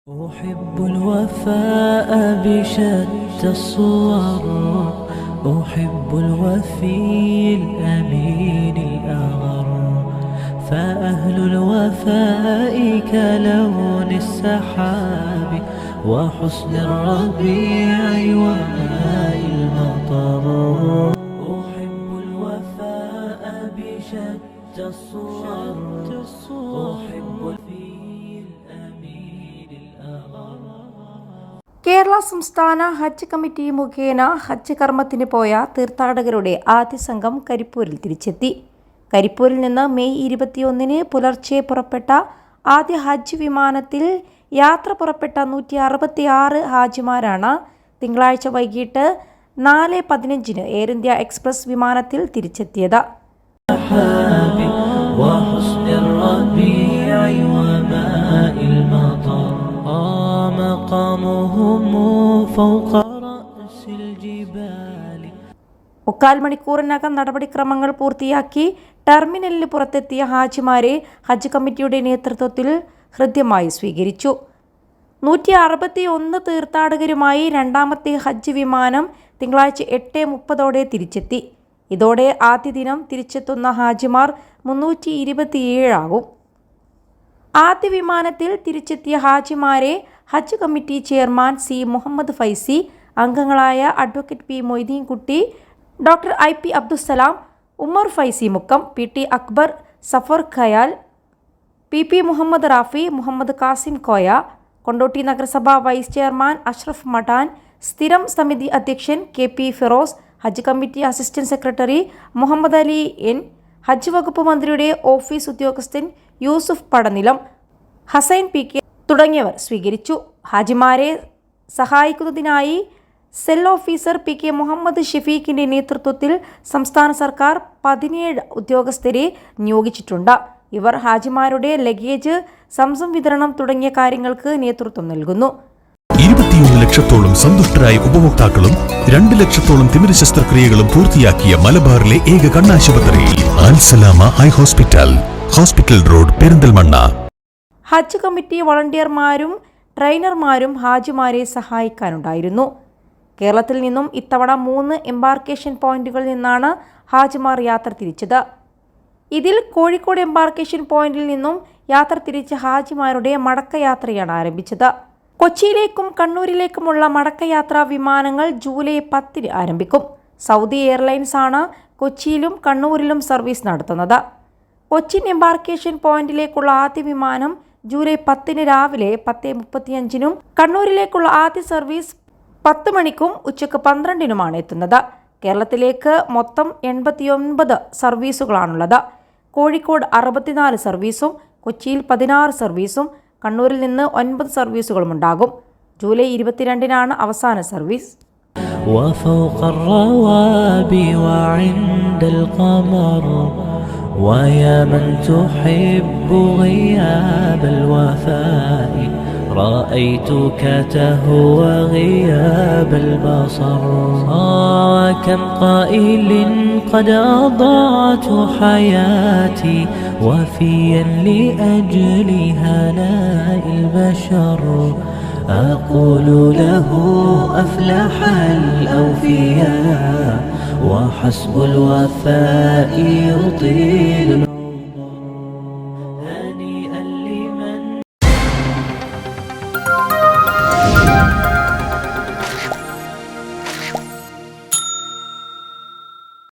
أحب الوفاء بشتى الصور، أحب الوفي الأمين الأغر، فأهل الوفاء كلون السحاب وحسن الربيع وماء المطر. أحب الوفاء بشتى الصور، أحب الوفي കേരള സംസ്ഥാന ഹജ്ജ് കമ്മിറ്റി മുഖേന ഹജ്ജ് കർമ്മത്തിന് പോയ തീർത്ഥാടകരുടെ ആദ്യ സംഘം കരിപ്പൂരിൽ തിരിച്ചെത്തി. കരിപ്പൂരിൽ നിന്ന് മെയ് 21 പുലർച്ചെ പുറപ്പെട്ട ആദ്യ ഹജ്ജ് വിമാനത്തിൽ യാത്ര പുറപ്പെട്ട 166 ഹാജിമാരാണ് തിങ്കളാഴ്ച വൈകിട്ട് 4:15 എയർ ഇന്ത്യ എക്സ്പ്രസ് വിമാനത്തിൽ തിരിച്ചെത്തിയത്. മുക്കാൽ മണിക്കൂറിനകം നടപടിക്രമങ്ങൾ പൂർത്തിയാക്കി ടെർമിനലിന് പുറത്തെത്തിയ ഹാജിമാരെ ഹജ്ജ് കമ്മിറ്റിയുടെ നേതൃത്വത്തിൽ ഹൃദ്യമായി സ്വീകരിച്ചു. 161 തീർത്ഥാടകരുമായി രണ്ടാമത്തെ ഹജ്ജ് വിമാനം തിങ്കളാഴ്ച 8:30 തിരിച്ചെത്തി. ഇതോടെ ആദ്യ ദിനം തിരിച്ചെത്തുന്ന ഹാജിമാർ 327 ആകും. ആദ്യ വിമാനത്തിൽ തിരിച്ചെത്തിയ ഹാജിമാരെ ഹജ്ജ് committee chairman C Muhammad Faizi, അംഗങ്ങളായ advocate P Moideenkutty, doctor IP Abdussalam, Umar Faizi Mukkam, PT Akbar, Safar Khayal, PP Muhammad Rafi, Muhammad Kasim Koya, Kondotty നഗരസഭ വൈസ് ചെയർമാൻ അഷ്റഫ് മഠാൻ, സ്ഥിരം സമിതി അധ്യക്ഷൻ KP ഫിറോസ്, ഹജ്ജ് committee assistant secretary Muhammad Ali N, ഹജ്ജ് വകുപ്പ് മന്ത്രിയുടെ ഓഫീസ് ഉദ്യോഗസ്ഥൻ യൂസുഫ് പടനിലം, ഹസൈൻ PK തുടങ്ങിയവർ സ്വീകരിച്ചു. ഹാജിമാരെ സഹായിക്കുന്നതിനായി സെൽ ഓഫീസർ PK മുഹമ്മദ് ഷെഫീഖിന്റെ നേതൃത്വത്തിൽ സംസ്ഥാന സർക്കാർ 17 ഉദ്യോഗസ്ഥരെ നിയോഗിച്ചിട്ടുണ്ട്. ഇവർ ഹാജിമാരുടെ ലഗേജ്, സംസം വിതരണം തുടങ്ങിയ കാര്യങ്ങൾക്ക് നേതൃത്വം നൽകുന്നു. 21 ലക്ഷത്തോളം സന്തുഷ്ടരായ ഉപഭോക്താക്കളും 2 ലക്ഷത്തോളം തിമിര ശസ്ത്രക്രിയകളും പൂർത്തിയാക്കിയ മലബാറിലെ ഏക കണ്ണാശുപത്രി Alsalama high hospital, hospital road, Perinthalmanna. ഹജ്ജ് കമ്മിറ്റി വളണ്ടിയർമാരും ട്രെയിനർമാരും ഹാജിമാരെ സഹായിക്കാനുണ്ടായിരുന്നു. കേരളത്തിൽ നിന്നും ഇത്തവണ 3 എംബാർക്കേഷൻ പോയിന്റുകളിൽ നിന്നാണ് ഹാജിമാർ യാത്ര തിരിച്ചത്. ഇതിൽ കോഴിക്കോട് എംബാർക്കേഷൻ പോയിന്റിൽ നിന്നും യാത്ര തിരിച്ച ഹാജിമാരുടെ മടക്കയാത്രയാണ് ആരംഭിച്ചത്. കൊച്ചിയിലേക്കും കണ്ണൂരിലേക്കുമുള്ള മടക്കയാത്രാ വിമാനങ്ങൾ ജൂലൈ 10 ആരംഭിക്കും. സൗദി എയർലൈൻസ് ആണ് കൊച്ചിയിലും കണ്ണൂരിലും സർവീസ് നടത്തുന്നത്. കൊച്ചിൻ എംബാർക്കേഷൻ പോയിന്റിലേക്കുള്ള ആദ്യ വിമാനം ജൂലൈ 10 രാവിലെ 10:35 കണ്ണൂരിലേക്കുള്ള ആദ്യ സർവീസ് 10 മണിക്കും ഉച്ചയ്ക്ക് 12-നുമാണ് എത്തുന്നത്. കേരളത്തിലേക്ക് മൊത്തം 89 സർവീസുകളാണുള്ളത്. കോഴിക്കോട് 64 സർവീസും കൊച്ചിയിൽ 16 സർവീസും കണ്ണൂരിൽ നിന്ന് 9 സർവീസുകളും ഉണ്ടാകും. ജൂലൈ 22-നാണ് അവസാന സർവീസ്. ويا من تحب غياب الوفاء رأيتك تهوى غياب البصر. كم قائل قد أضعت حياتي وفيا لأجل هناء البشر. أقول له أفلح الأوفياء وحسب الوفاء يطيل